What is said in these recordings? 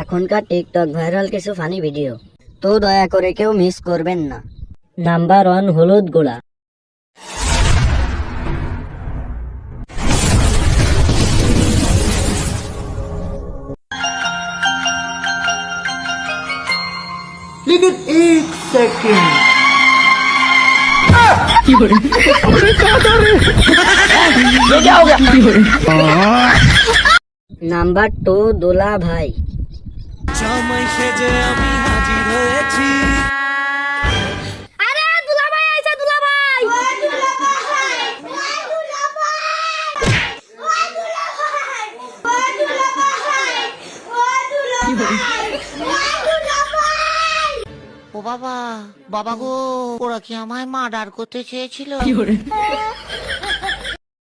এখনকার TikTok viral কিছু funny video, তো দয়া করে কেউ মিস করবেন না। নাম্বার 1, হলুদ গোড়া। लेकिन एक सेकंड নাম্বার 2, দোলা ভাই। জামাই সেজে আমি হাজির হয়েছি। আরে দুলা ভাই আইছে, দুলা ভাই ও বাবা, বাবা গো, ওরা কি আমায় মার্ডার করতে চেয়েছিল?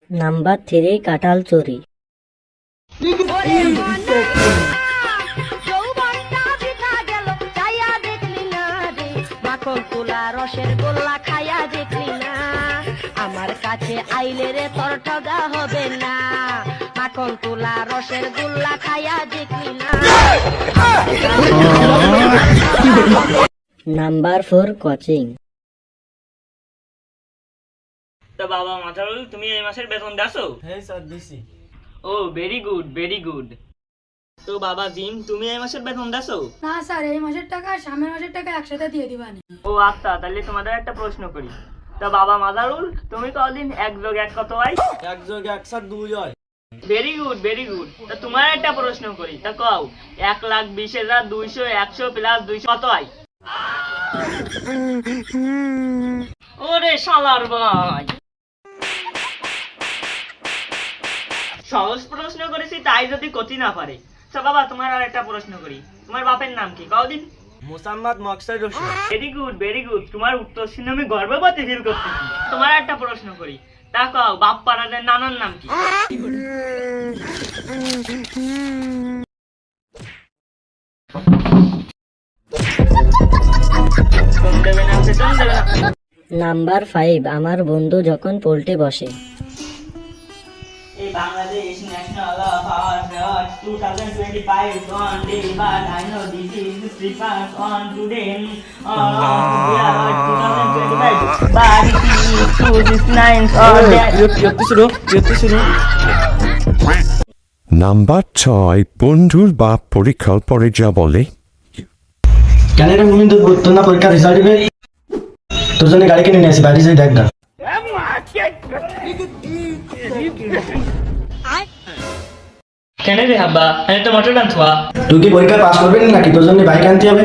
নাম্বার 3, কাঁঠাল চুরি। যৌবনটা বৃথা গেল, চাইয়া দেখলি না রে, মাখন তোলা রসের গোল্লা খাইয়া দেখলি না, আমার কাছে আইলে রে তোর ঠগা হবে না, মাখন তোলা রসের গোল্লা খাইয়া দেখলি না। Number 4, coaching. তো বাবা মাথারুল, তুমি এই মাসের বেতন দাসো? হ্যাঁ স্যার দিছি। ও ভেরি গুড ভেরি গুড। তো বাবা জিম, তুমি এই মাসের বেতন দাসো? না স্যার, এই মাসের টাকা সামনের মাসের টাকা একসাথে দিয়ে দিবানি। ও আচ্ছা, তাহলে তোমাদের একটা প্রশ্ন করি। তো বাবা মাথারুল, তুমি কদিন 1 যোগ 1 কত হয়? 1 যোগ 1 স্যার 2 হয়। Very good very good. তা তোমার একটা প্রশ্ন করি, তা কও 1,20,200 100 প্লাস 200 কত হয়? ওরে শালার ভাই, সহজ প্রশ্ন করেছি তাই যদি কঠিন না পারে। আচ্ছা বাবা, তোমার আর একটা প্রশ্ন করি, তোমার বাপের নাম কি কদিন? Mosammad Maksad Hossain. Very good very good. তোমার উত্তর শুনে আমি গর্ববোধ ফিল করতেছি। তোমার একটা প্রশ্ন করি, তা কও বাপ পাড়াদের নানার নাম কি? নাম্বার 5, আমার বন্ধু যখন পোল্টে বসে। এই Bangladesh national award 2025 on day, but I know this is the preface on today. 2025, but it is 269 on that. Number 6, বন্ধুর বাপ পরীক্ষার পরে যা বলে। কেন রে মুমিন, তোর না পরীক্ষার রেজাল্ট দিবে? তোর জন্য গাড়ি কিনে নিয়ে আসি, বাইরে যাই দেখ না। কেন রে হাব্বা, আমি তো মোটর ডান্সুয়া। তুই কি পরীক্ষায় পাস করবি নাকি? তোর জন্য বাইক আনতে হবে।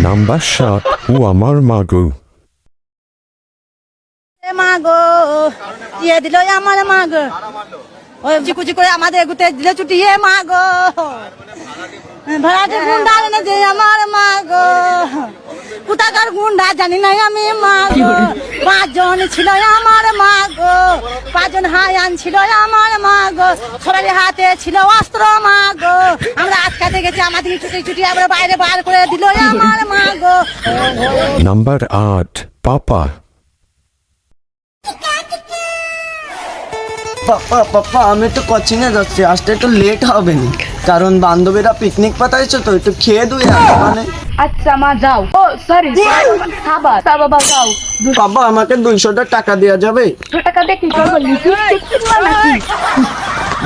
নাম্বার 7, ও আমার মাগো। মা গো, দিয়ে দিল আমার মা গো, ওই চিকুচি করে আমাদের গুতে দিল ছুটি। হে মা গো, ভাড়াতে গুন্ডা এনে যে আমার মা গো, কোথাকার গুন্ডা জানি না আমি মা গো। 5 জন ছিল আমার মা গো, 5 জন হায়ান ছিল আমার মা গো, সবার হাতে ছিল অস্ত্র মা গো, আমরা আটকাতে গেছি, আমাদের ছুটি ছুটি আমরা বাইরে বার করে দিল আমার মা গো। নাম্বার 8, পাপা। পাপা আমি একটু কোচিং এ যাচ্ছি, আসতে একটু লেট হবে না, কারণ বান্ধবীরা পিকনিক পাতাইছে, তো একটু খেয়ে দুই মানে। আচ্ছা মা যাও। ও সরি, খাবার তা বাবা যাও। বাবা আমাকে 200 টাকা দেওয়া যাবে? 2 টাকা দিয়ে কি করবো? লিপস্টিক কিনবা নাকি?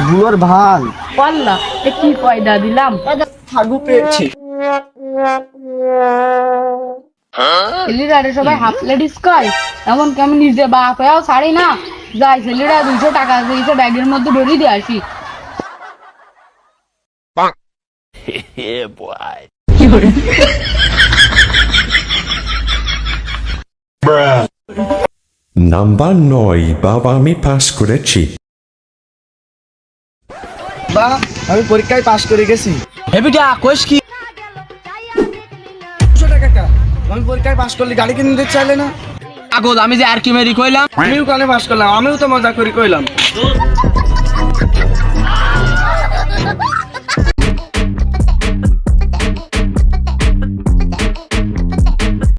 গুলোর ভাল বললা এ কি পয়দা দিলাম? হাগু পেয়েছি। ছেলেরা সবাই হাফ লেডিস কয়, এমন কি আমি নিজে বাপ হয়েও ছাড়ি না। যাই ছেলেরা 200 টাকা দিয়েছে, ব্যাগের মধ্যে ভরে দিয়ে আসি। নাম্বার 9, বাবা আমি পাস করেছি। বা আমি পরীক্ষায় পাশ করে গেছি। হেবিটা কোষ কি? 200 টাকা কা? আমি পরীক্ষায় পাশ করলে গাড়ি কিনে দিতে চাইলে না? পাগল, আমি যে আর কি মেরি কইলাম। আমিও কানে পাশ করলাম, আমিও তো মজা করে কইলাম।